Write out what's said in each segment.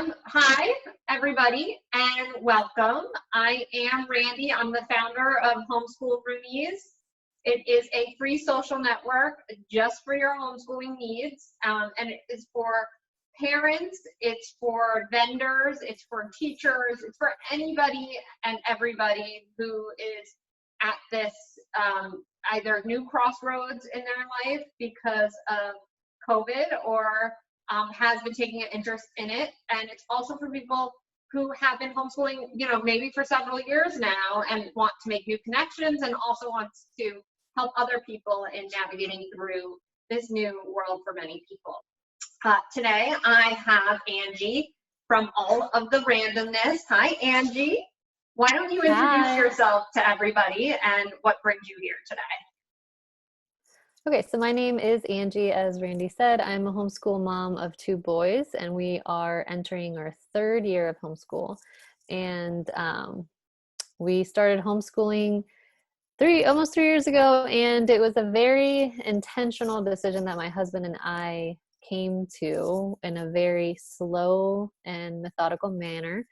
Hi, everybody, and welcome. I am Randy. I'm the founder of Homeschool Roomies. It is a free social network just for your homeschooling needs, and it is for parents, it's for vendors, it's for teachers, it's for anybody and everybody who is at this either new crossroads in their life because of COVID or has been taking an interest in it. And it's also for people who have been homeschooling, maybe for several years now and want to make new connections and also wants to help other people in navigating through this new world for many people. Today, I have Angie from All of the Randomness. Hi, Angie. Why don't you introduce yourself to everybody and what brings you here today? Okay, so my name is Angie, as Randy said. I'm a homeschool mom of 2 boys, and we are entering our 3rd year of homeschool. And we started homeschooling almost 3 years ago, and it was a very intentional decision that my husband and I came to in a very slow and methodical manner.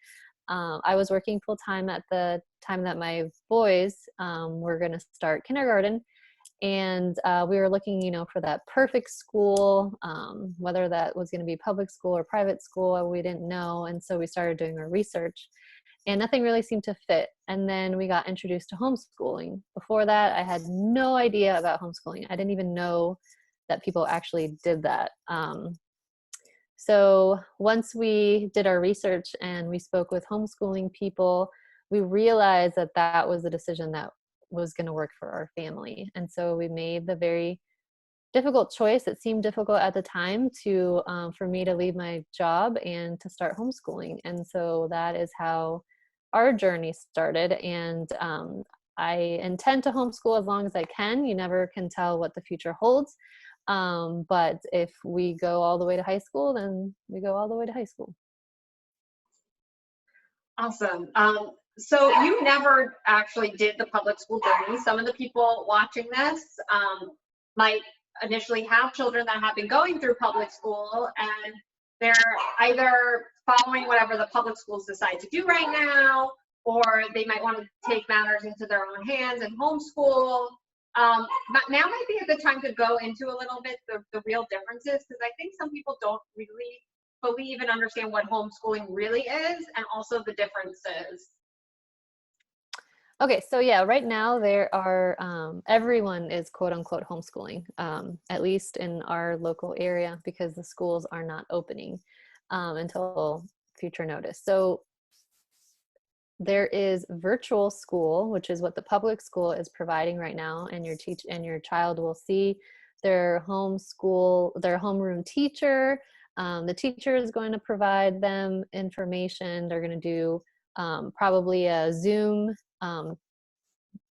I was working full-time at the time that my boys were going to start kindergarten. And we were looking, for that perfect school, whether that was going to be public school or private school, we didn't know. And so we started doing our research and nothing really seemed to fit. And then we got introduced to homeschooling. Before that, I had no idea about homeschooling. I didn't even know that people actually did that. So once we did our research and we spoke with homeschooling people, we realized that that was the decision that was going to work for our family. And so we made the very difficult choice. It seemed difficult at the time for me to leave my job and to start homeschooling. And so that is how our journey started. And I intend to homeschool as long as I can. You never can tell what the future holds. But if we go all the way to high school, then we go all the way to high school. Awesome. So you never actually did the public school journey. Some of the people watching this might initially have children that have been going through public school and they're either following whatever the public schools decide to do right now, or they might want to take matters into their own hands and homeschool. But now might be a good time to go into a little bit the real differences, because I think some people don't really believe and understand what homeschooling really is and also the differences. Okay, so yeah, right now there are, everyone is quote unquote homeschooling, at least in our local area, because the schools are not opening until future notice. So there is virtual school, which is what the public school is providing right now, and your child will see their homeroom teacher. The teacher is going to provide them information. They're going to do probably a Zoom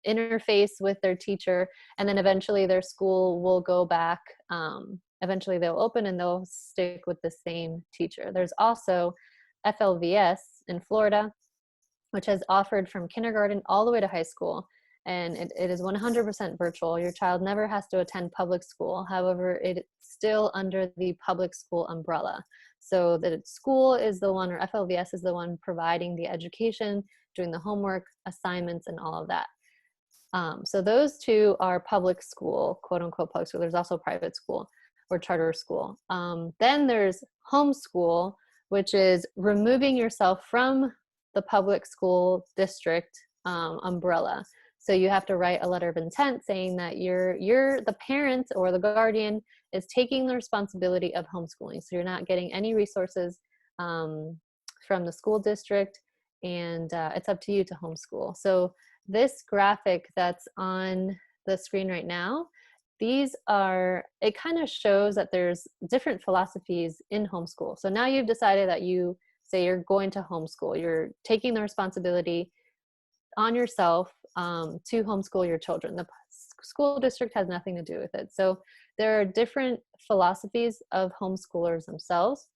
interface with their teacher, and then eventually their school will go back. Eventually they'll open and they'll stick with the same teacher. There's also FLVS in Florida, which has offered from kindergarten all the way to high school, and it is 100% virtual. Your child never has to attend public school. However, it's still under the public school umbrella. So the school is the one, or FLVS is the one, providing the education, doing the homework, assignments, and all of that. So those 2 are public school, quote unquote public school. There's also private school or charter school. Then there's homeschool, which is removing yourself from the public school district umbrella. So you have to write a letter of intent saying that you're the parent or the guardian is taking the responsibility of homeschooling. So you're not getting any resources from the school district, and it's up to you to homeschool. So this graphic that's on the screen right now, it kind of shows that there's different philosophies in homeschool. So now you've decided that you say you're going to homeschool. You're taking the responsibility on yourself to homeschool your children. The school district has nothing to do with it. So there are different philosophies of homeschoolers themselves.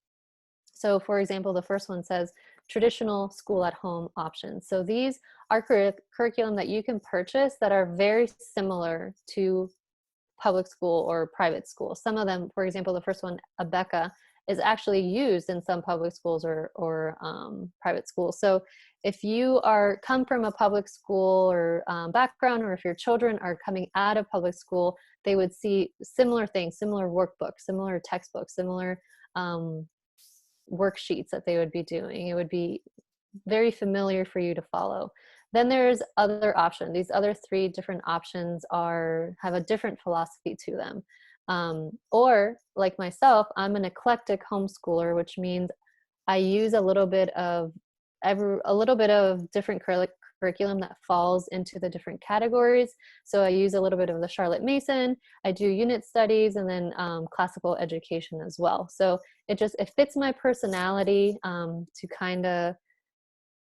So for example, the first one says traditional school at home options. So these are curriculum that you can purchase that are very similar to public school or private school. Some of them, for example, the first one, Abeka, is actually used in some public schools or private schools. So if you come from a public school or background, or if your children are coming out of public school, they would see similar things, similar workbooks, similar textbooks, similar worksheets that they would be doing. It would be very familiar for you to follow. Then there's other options. These other three different options have a different philosophy to them. Or like myself, I'm an eclectic homeschooler, which means I use a little bit of different curriculum that falls into the different categories. So I use a little bit of the Charlotte Mason, I do unit studies, and then classical education as well. So it fits my personality to kind of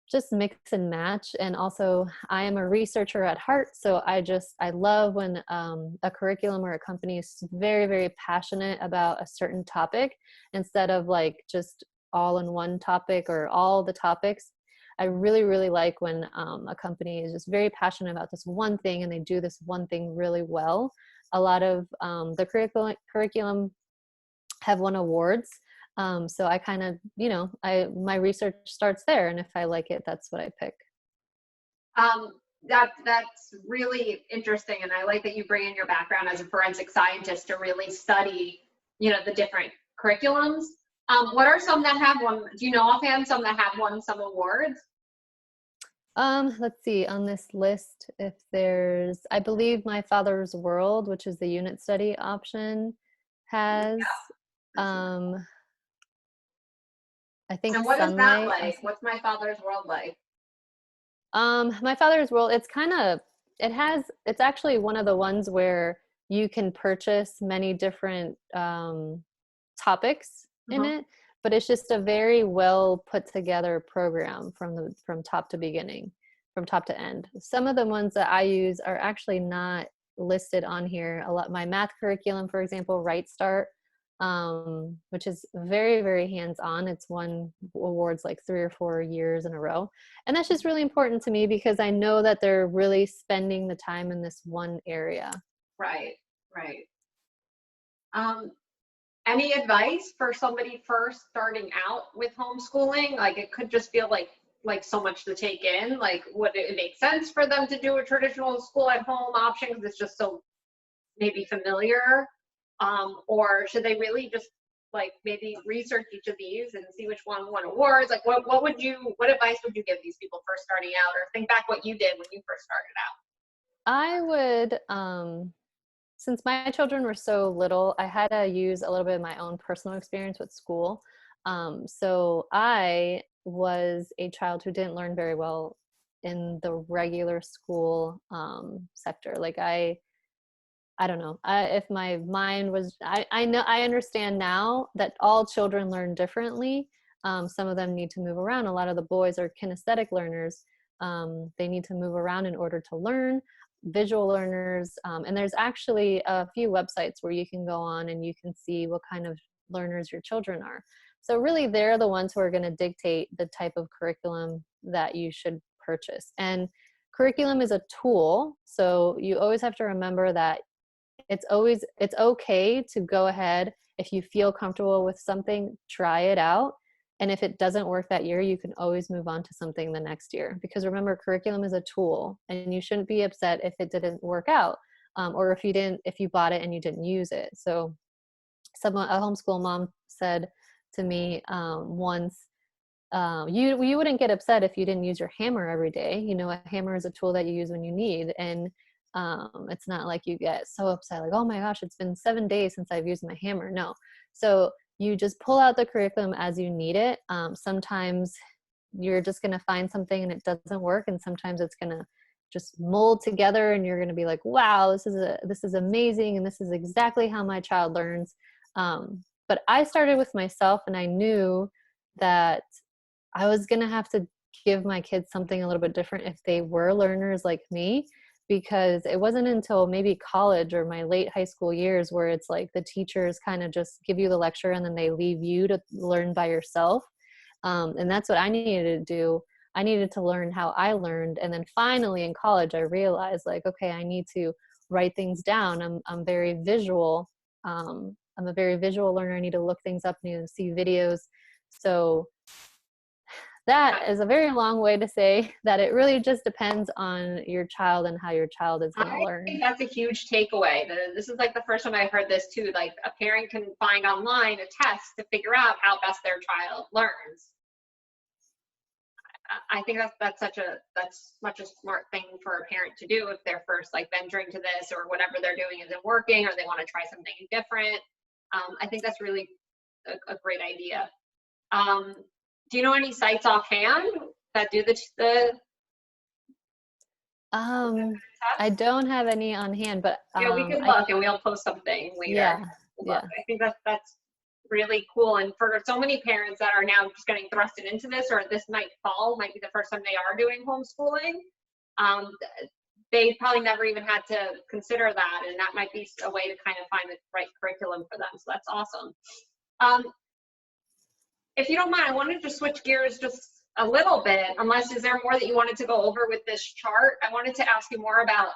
just mix and match. And also I am a researcher at heart. So I love when a curriculum or a company is very, very passionate about a certain topic instead of like just all in one topic or all the topics. I really, really like when a company is just very passionate about this one thing and they do this one thing really well. A lot of the curriculum have won awards. So I kind of, my research starts there, and if I like it, that's what I pick. That's really interesting, and I like that you bring in your background as a forensic scientist to really study, the different curriculums. What are some that have won? Do you know offhand some that have won some awards? Let's see on this list if there's, I believe My Father's World, which is the unit study option, has. Yeah. I think and what is that Sunlight. like? What's My Father's World like? My Father's World, it's actually one of the ones where you can purchase many different topics in it, but it's just a very well put together program from top to beginning, from top to end. Some of the ones that I use are actually not listed on here. My math curriculum, for example, Right Start, which is very, very hands-on. It's won awards like 3 or 4 years in a row. And that's just really important to me because I know that they're really spending the time in this one area. Right. Any advice for somebody first starting out with homeschooling? Like it could just feel like so much to take in. Like would it make sense for them to do a traditional school at home option because it's just so maybe familiar? Or should they really just like maybe research each of these and see which one won awards? Like what advice would you give these people first starting out, or think back what you did when you first started out? I would, since my children were so little, I had to use a little bit of my own personal experience with school. So I was a child who didn't learn very well in the regular school sector. Like I don't know. If my mind was, I know, I understand now that all children learn differently. Some of them need to move around. A lot of the boys are kinesthetic learners. They need to move around in order to learn. Visual learners. And there's actually a few websites where you can go on and you can see what kind of learners your children are. So really, they're the ones who are going to dictate the type of curriculum that you should purchase. And curriculum is a tool. So you always have to remember that it's okay to go ahead. If you feel comfortable with something, try it out. And if it doesn't work that year, you can always move on to something the next year. Because remember, curriculum is a tool, and you shouldn't be upset if it didn't work out, or if you bought it and you didn't use it. So, a homeschool mom said to me once, you wouldn't get upset if you didn't use your hammer every day. A hammer is a tool that you use when you need, and it's not like you get so upset, like, oh my gosh, it's been 7 days since I've used my hammer. No. So you just pull out the curriculum as you need it. Sometimes you're just going to find something and it doesn't work. And sometimes it's going to just mold together and you're going to be like, wow, this is amazing. And this is exactly how my child learns. But I started with myself, and I knew that I was going to have to give my kids something a little bit different if they were learners like me. Because it wasn't until maybe college or my late high school years where it's like the teachers kind of just give you the lecture and then they leave you to learn by yourself. And that's what I needed to do. I needed to learn how I learned. And then finally in college, I realized like, okay, I need to write things down. I'm very visual. I'm a very visual learner. I need to look things up, I need to see videos. So that is a very long way to say that it really just depends on your child and how your child is going to I learn. think that's a huge takeaway. This is like the first time I heard this too. Like a parent can find online a test to figure out how best their child learns. I think that's such a smart thing for a parent to do if they're first like venturing to this, or whatever they're doing isn't working, or they want to try something different. I think that's really a great idea. Do you know any sites offhand that do the I test? don't have any on hand, but Yeah, we could I look and we'll post something later. yeah, Look, yeah. I think that's really cool. And for so many parents that are now just getting thrusted into this, or this might be the first time they are doing homeschooling, um, they probably never even had to consider that, and that might be a way to kind of find the right curriculum for them. So that's awesome. Um, if you don't mind, I wanted to switch gears just a little bit, unless is there more that you wanted to go over with this chart? I wanted to ask you more about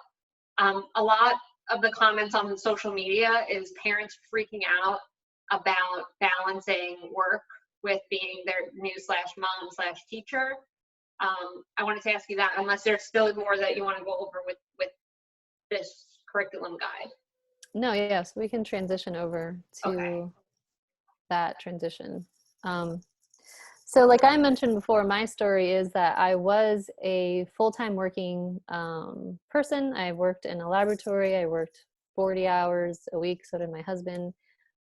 a lot of the comments on social media is parents freaking out about balancing work with being their new /mom/teacher. I wanted to ask you that, unless there's still more that you want to go over with this curriculum guide. No, yes, we can transition over Okay. to that transition. So like I mentioned before, my story is that I was a full-time working person. I worked in a laboratory. I worked 40 hours a week. So did my husband.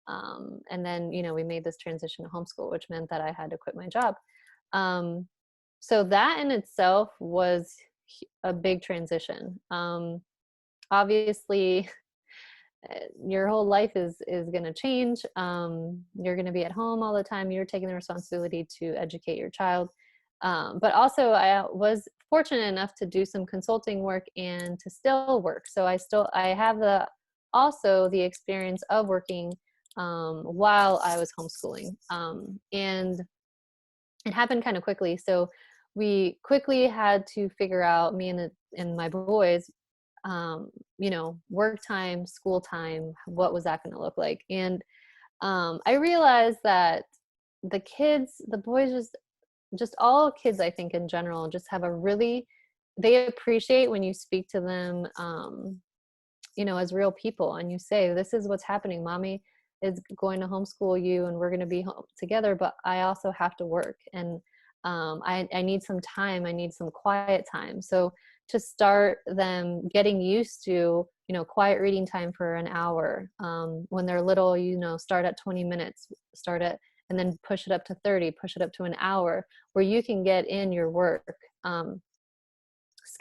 And then, we made this transition to homeschool, which meant that I had to quit my job. So that in itself was a big transition. Obviously, your whole life is going to change. You're going to be at home all the time. You're taking the responsibility to educate your child. But also I was fortunate enough to do some consulting work and to still work. So I have also the experience of working while I was homeschooling. And it happened kind of quickly. So we quickly had to figure out, me and my boys, work time, school time, what was that going to look like? And I realized that the boys, just all kids, I think in general, just have they appreciate when you speak to them, as real people, and you say, this is what's happening. Mommy is going to homeschool you and we're going to be home together, but I also have to work, and I need some time. I need some quiet time. So to start them getting used to, quiet reading time for an hour. When they're little, start at 20 minutes, and then push it up to 30, push it up to an hour, where you can get in your work.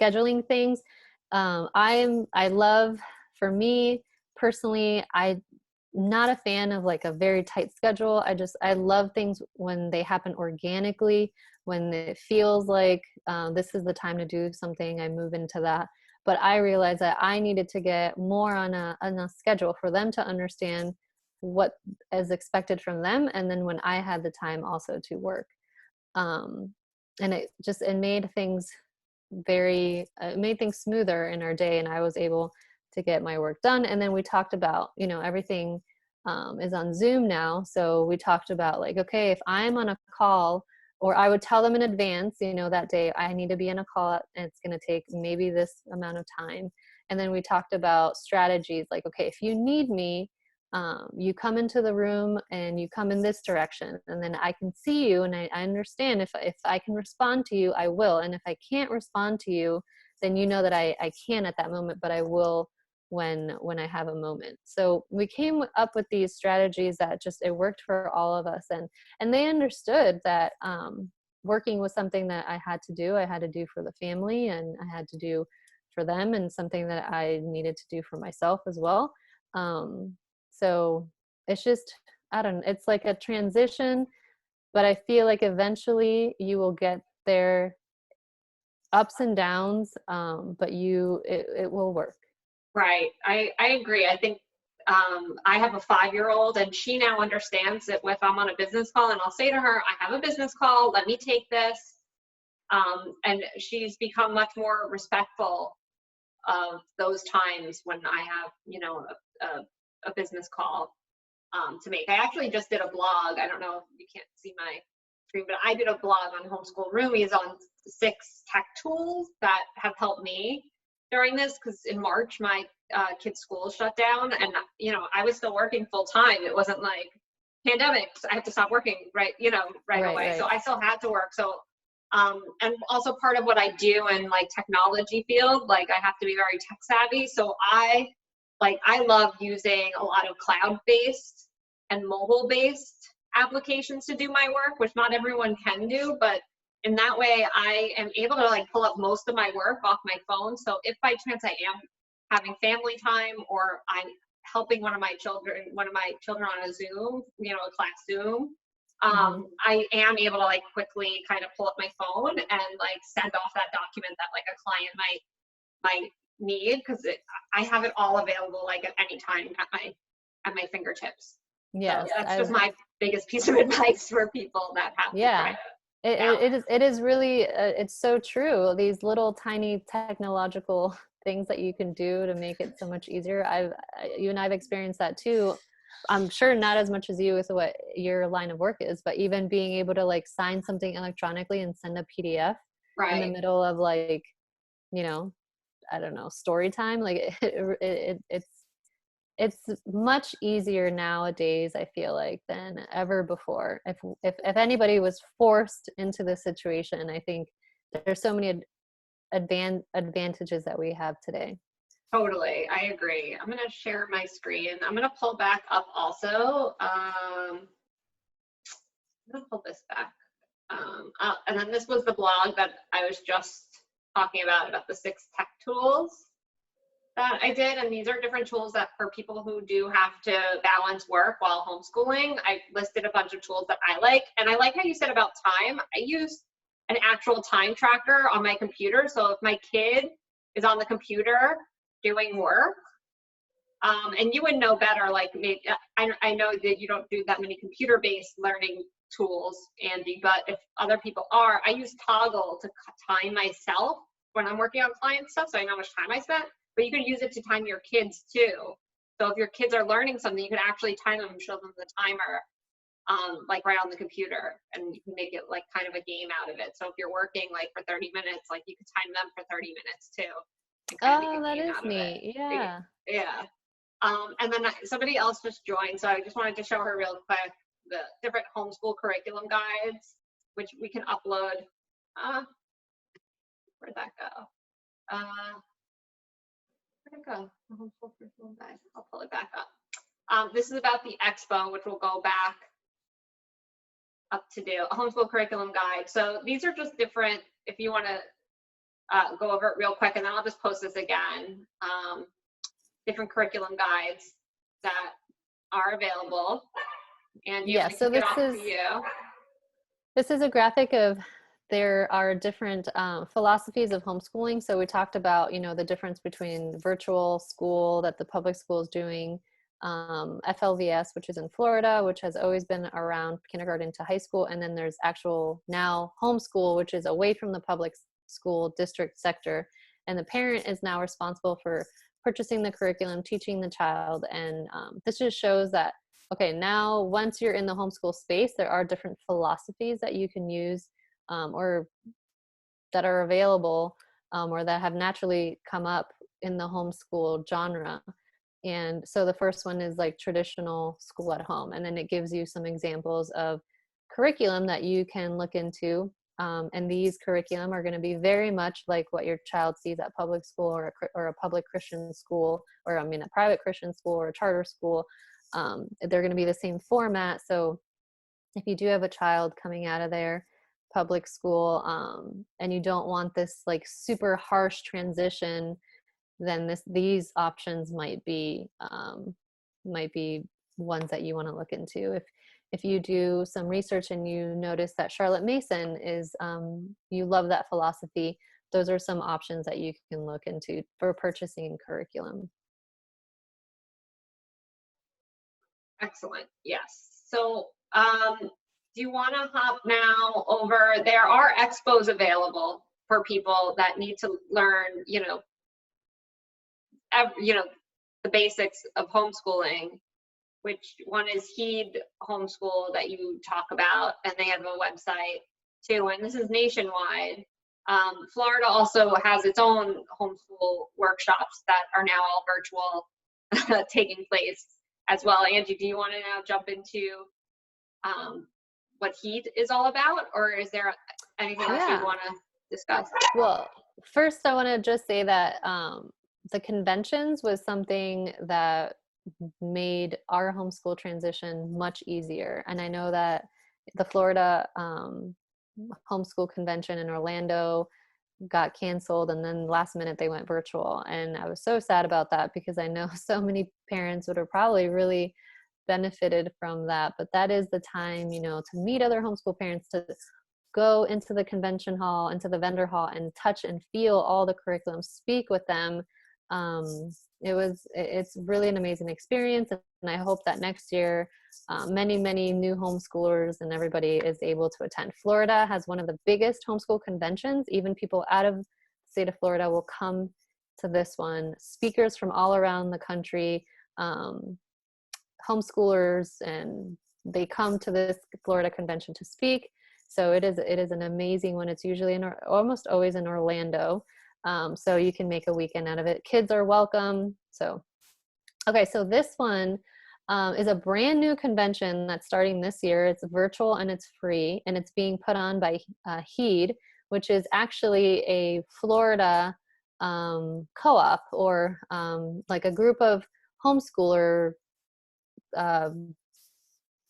Scheduling things. I love, for me personally, I'm not a fan of like a very tight schedule. I love things when they happen organically, when it feels like this is the time to do something, I move into that. But I realized that I needed to get more on a schedule for them to understand what is expected from them, and then when I had the time also to work. And it made things smoother in our day, and I was able to get my work done. And then we talked about, everything is on Zoom now. So we talked about like, okay, if I'm on a call, or I would tell them in advance, that day I need to be in a call and it's going to take maybe this amount of time. And then we talked about strategies like, okay, if you need me, you come into the room and you come in this direction, and then I can see you, and I understand if I can respond to you, I will. And if I can't respond to you, then that I can at that moment, but I will when I have a moment. So we came up with these strategies that it worked for all of us, and they understood that working was something that I had to do. I had to do for the family, and I had to do for them, and something that I needed to do for myself as well. So it's just, I don't know, it's like a transition, but I feel like eventually you will get there, ups and downs, but it will work. Right. I agree. I think I have a 5-year-old, and she now understands that if I'm on a business call and I'll say to her, I have a business call, let me take this. And she's become much more respectful of those times when I have, a business call. to make. I actually just did a blog. I don't know if you can't see my screen, but I did a blog on Homeschool Roomies on 6 tech tools that have helped me during this, because in March my kids' school shut down, and I was still working full time. It wasn't like pandemics. I have to stop working right away. Right. So I still had to work. So and also part of what I do in like technology field, like I have to be very tech savvy. So I love using a lot of cloud-based and mobile-based applications to do my work, which not everyone can do, but in that way I am able to like pull up most of my work off my phone. So if by chance I am having family time, or I'm helping one of my children on a Zoom, a class Zoom, I am able to like quickly kind of pull up my phone and like send off that document that like a client might need, because I have it all available like at any time at my fingertips. Yes, so that's just my biggest piece of advice for people that have to try it. It is really it's so true. These little tiny technological things that you can do to make it so much easier. You and I've experienced that too. I'm sure not as much as you with what your line of work is, but even being able to like sign something electronically and send a PDF in the middle of like, I don't know, story time. Like it's much easier nowadays, I feel like, than ever before. If anybody was forced into this situation, I think there's so many advantages that we have today. Totally, I agree. I'm gonna share my screen. I'm gonna pull back up also. I'm gonna pull this back. And then this was the blog that I was just talking about the 6 tech tools that I did. And these are different tools that for people who do have to balance work while homeschooling. I listed a bunch of tools that I like. And I like how you said about time. I use an actual time tracker on my computer. So if my kid is on the computer doing work, and you would know better, like maybe, I know that you don't do that many computer-based learning tools, Andy, but if other people are, I use Toggle to time myself when I'm working on client stuff, so I know how much time I spent, but you can use it to time your kids too. So if your kids are learning something, you can actually time them and show them the timer, like right on the computer, and you can make it like kind of a game out of it. So if you're working like for 30 minutes, like you could time them for 30 minutes too. Oh, that is neat. Yeah. Yeah. And then somebody else just joined, so I just wanted to show her real quick the different homeschool curriculum guides, which we can upload. Where'd that go? Where'd it go? The homeschool curriculum guide. I'll pull it back up. This is about the expo, which will go back up to do a homeschool curriculum guide. So these are just different, if you want to go over it real quick, and then I'll just post this again. Different curriculum guides that are available. And so this is a graphic of, there are different philosophies of homeschooling. So we talked about, the difference between virtual school that the public school is doing, FLVS, which is in Florida, which has always been around kindergarten to high school. And then there's actual now homeschool, which is away from the public school district sector. And the parent is now responsible for purchasing the curriculum, teaching the child. And this just shows that, okay, now once you're in the homeschool space, there are different philosophies that you can use or that are available or that have naturally come up in the homeschool genre. And so the first one is like traditional school at home. And then it gives you some examples of curriculum that you can look into. And these curriculum are going to be very much like what your child sees at public school or a public Christian school, or a private Christian school or a charter school. They're going to be the same format. So if you do have a child coming out of their public school and you don't want this like super harsh transition, then these options might be ones that you want to look into. If you do some research and you notice that Charlotte Mason is, you love that philosophy, those are some options that you can look into for purchasing curriculum. Excellent. Yes. So do you want to hop now over? There are expos available for people that need to learn, the basics of homeschooling which one is Heed Homeschool that you talk about, and they have a website too, and this is nationwide. Florida also has its own homeschool workshops that are now all virtual taking place as well. Angie, do you want to now jump into what Heed is all about, or is there anything else you want to discuss? Well, first I want to just say that the conventions was something that made our homeschool transition much easier. And I know that the Florida homeschool convention in Orlando got canceled, and then last minute they went virtual. And I was so sad about that because I know so many parents would have probably really benefited from that. But that is the time, you know, to meet other homeschool parents, to go into the convention hall, into the vendor hall, and touch and feel all the curriculum, speak with them. It's really an amazing experience. And I hope that next year, many new homeschoolers and everybody is able to attend. Florida has one of the biggest homeschool conventions. Even people out of the state of Florida will come to this one. Speakers from all around the country, homeschoolers, and they come to this Florida convention to speak. So it is an amazing one. It's usually almost always in Orlando. So you can make a weekend out of it. Kids are welcome. So, okay. So this one is a brand new convention that's starting this year. It's virtual and it's free, and it's being put on by Heed, which is actually a Florida co-op, or like a group of homeschooler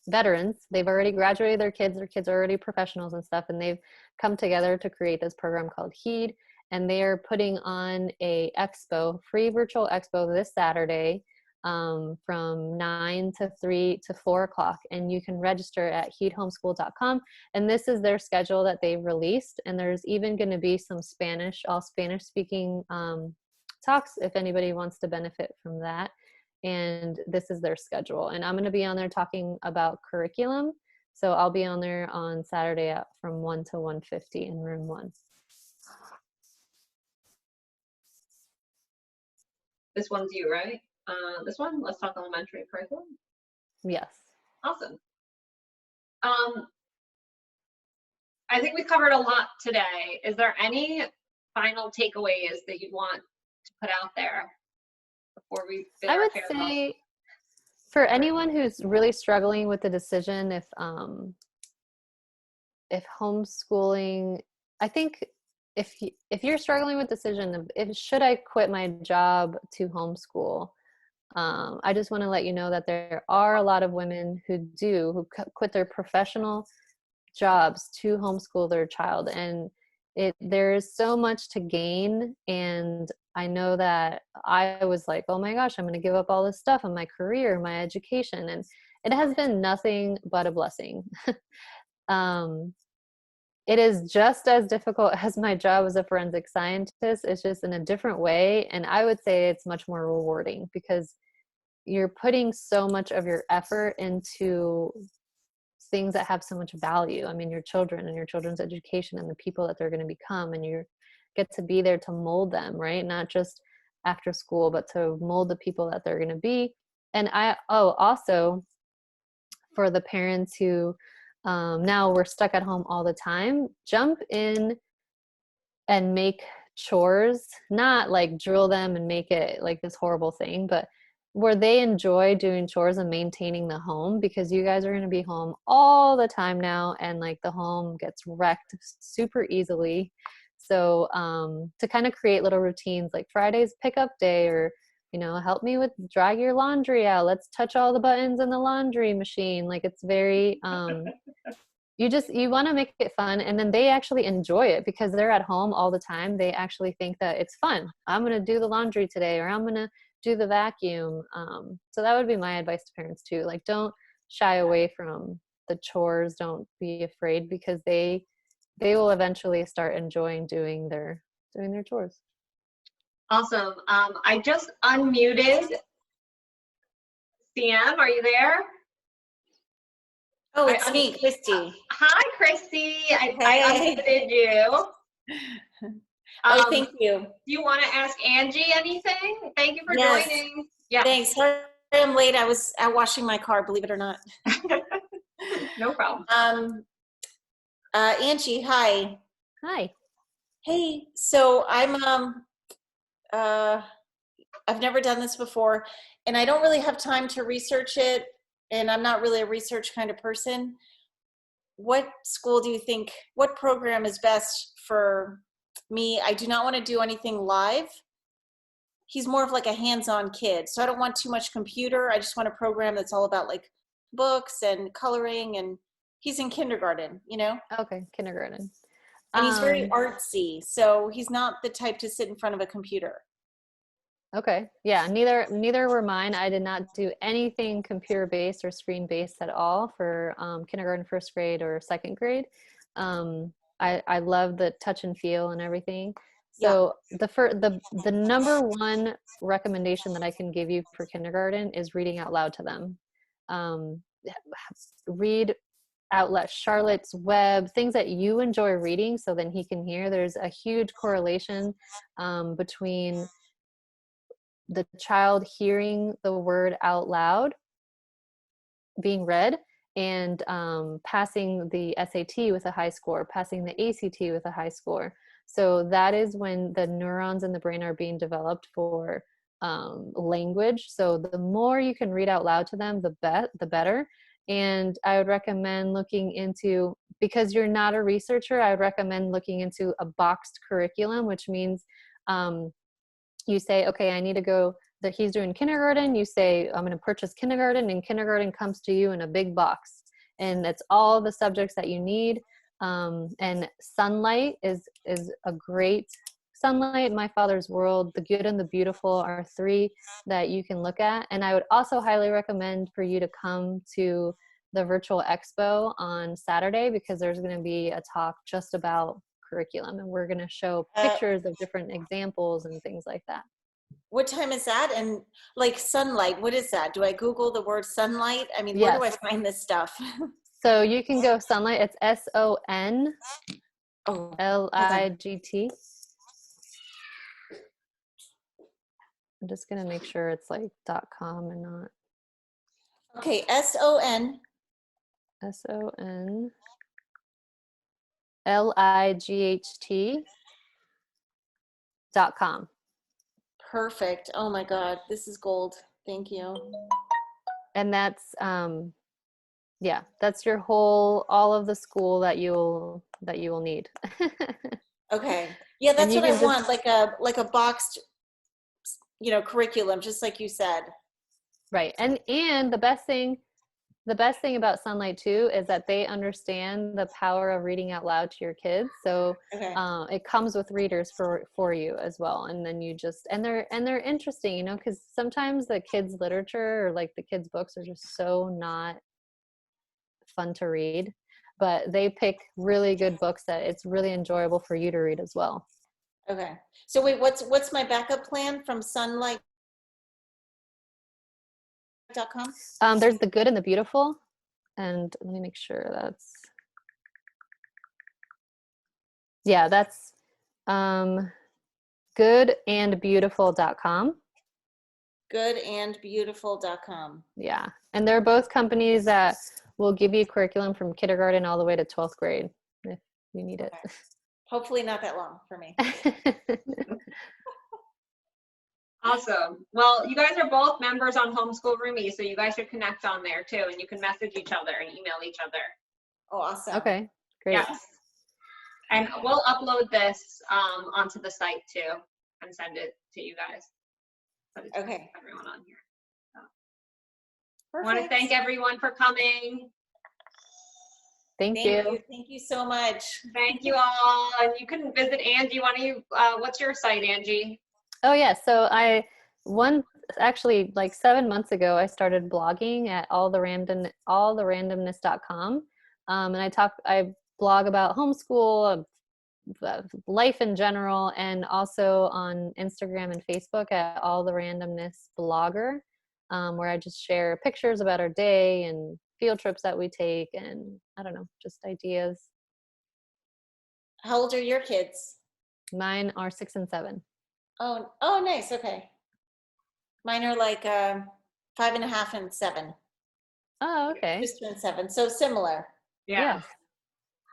veterans. They've already graduated their kids are already professionals and stuff, and they've come together to create this program called Heed, and they're putting on a expo, free virtual expo this Saturday from 9 to 3 to 4 o'clock, and you can register at heedhomeschool.com. And this is their schedule that they've released, and there's even going to be some all Spanish speaking talks if anybody wants to benefit from that. And this is their schedule, and I'm going to be on there talking about curriculum. So I'll be on there on Saturday from 1 to 1:50 in room 1. This one's you, right? This one, Let's Talk Elementary Curriculum. Yes. Awesome. I think we covered a lot today. Is there any final takeaways that you want to put out there before we bid I our would farewell? say for anyone who's really struggling with the decision, if homeschooling, I think if you're struggling with decision of should I quit my job to homeschool, I just want to let you know that there are a lot of women who quit their professional jobs to homeschool their child, and there is so much to gain. And I know that I was like, oh my gosh, I'm going to give up all this stuff in my career, my education, and it has been nothing but a blessing. It is just as difficult as my job as a forensic scientist. It's just in a different way, and I would say it's much more rewarding because you're putting so much of your effort into things that have so much value. I mean, your children and your children's education and the people that they're going to become, and you get to be there to mold them, right? Not just after school, but to mold the people that they're going to be. And also for the parents who now we're stuck at home all the time, jump in and make chores, not like drill them and make it like this horrible thing, but where they enjoy doing chores and maintaining the home, because you guys are going to be home all the time now, and like the home gets wrecked super easily. So to kind of create little routines like Friday's pickup day, or help me with drag your laundry out, let's touch all the buttons in the laundry machine. Like it's very you want to make it fun, and then they actually enjoy it because they're at home all the time. They actually think that it's fun. I'm going to do the laundry today, or I'm going to do the vacuum. So that would be my advice to parents too. Like, don't shy away from the chores. Don't be afraid, because they will eventually start enjoying doing their chores. Awesome. I just unmuted. CM, are you there? Oh, it's me, Christy. Hi, Christy. I unmuted you. Thank you. Do you want to ask Angie anything? Thank you for joining. Yeah. Thanks. Sorry I'm late. I was out washing my car, believe it or not. No problem. Angie, hi. Hi. Hey, so I've never done this before, and I don't really have time to research it, and I'm not really a research kind of person. What school do you think, what program is best for me? I do not want to do anything live. He's more of like a hands-on kid, so I don't want too much computer. I just want a program that's all about like books and coloring, and he's in kindergarten, you know? Okay, kindergarten. And he's very artsy, so he's not the type to sit in front of a computer. Okay. Yeah, neither were mine. I did not do anything computer-based or screen-based at all for kindergarten, first grade, or second grade. I love the touch and feel and everything. So the number one recommendation that I can give you for kindergarten is reading out loud to them. Read out loud, Charlotte's Web, things that you enjoy reading, so then he can hear. There's a huge correlation between the child hearing the word out loud being read and passing the SAT with a high score, passing the ACT with a high score. So that is when the neurons in the brain are being developed for language. So the more you can read out loud to them, the better. And I would recommend looking into, because you're not a researcher, I would recommend looking into a boxed curriculum, which means you say, okay, I need to go, that he's doing kindergarten. You say, I'm going to purchase kindergarten, and kindergarten comes to you in a big box. And it's all the subjects that you need. And sunlight is a great, Sunlight, My Father's World, The Good and the Beautiful are three that you can look at. And I would also highly recommend for you to come to the virtual expo on Saturday, because there's going to be a talk just about curriculum, and we're going to show pictures of different examples and things like that. What time is that? And like sunlight, what is that? Do I Google the word sunlight? I mean, Yes. where do I find this stuff? So you can go sunlight. It's SONLIGT. I'm just going to make sure it's like .com and not. Okay, SONLIGHT. .com. Perfect. Oh my God, this is gold. Thank you. And that's that's your whole, all of the school that you will need. Okay. Yeah, that's what I want, like a boxed, curriculum, just like you said. Right. And the best thing about Sunlight too is that they understand the power of reading out loud to your kids. So it comes with readers for you as well. And then you just, and they're interesting, because sometimes the kids' literature or like the kids' books are just so not fun to read, but they pick really good books that it's really enjoyable for you to read as well. Okay. So wait, what's my backup plan from sunlight.com? There's The Good and the Beautiful, and let me make sure that's goodandbeautiful.com. Goodandbeautiful.com. Yeah. And they're both companies that will give you curriculum from kindergarten all the way to 12th grade if you need it. Hopefully not that long for me. Awesome. Well, you guys are both members on Homeschool Roomies, so you guys should connect on there too, and you can message each other and email each other. Oh, awesome. Okay, great. Yes. And we'll upload this onto the site too and send it to you guys. Okay. Everyone on here. So. Perfect. I want to thank everyone for coming. Thank you. Thank you so much. Thank you all. And you can visit Angie. What's your site, Angie? Oh yeah, so actually like 7 months ago, I started blogging at alltherandomness.com. And I blog about homeschool, life in general, and also on Instagram and Facebook at All the Randomness Blogger, where I just share pictures about our day and field trips that we take, and I don't know, just ideas. How old are your kids? Mine are 6 and 7. Oh, nice. Okay. Mine are like 5.5 and 7. Oh, okay. Just turned 7, so similar. Yeah.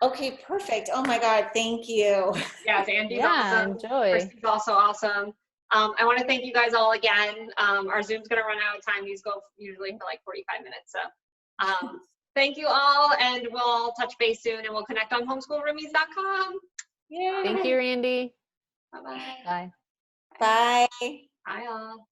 Okay, perfect. Oh my God, thank you. Yes, Andy's Yeah, awesome. enjoy. Christy's also awesome. I want to thank you guys all again. Our Zoom's going to run out of time. These go usually for like 45 minutes. So thank you all, and we'll touch base soon, and we'll connect on homeschoolroomies.com. Yay. Thank you, Randy. Bye-bye. Bye. Bye. Bye all.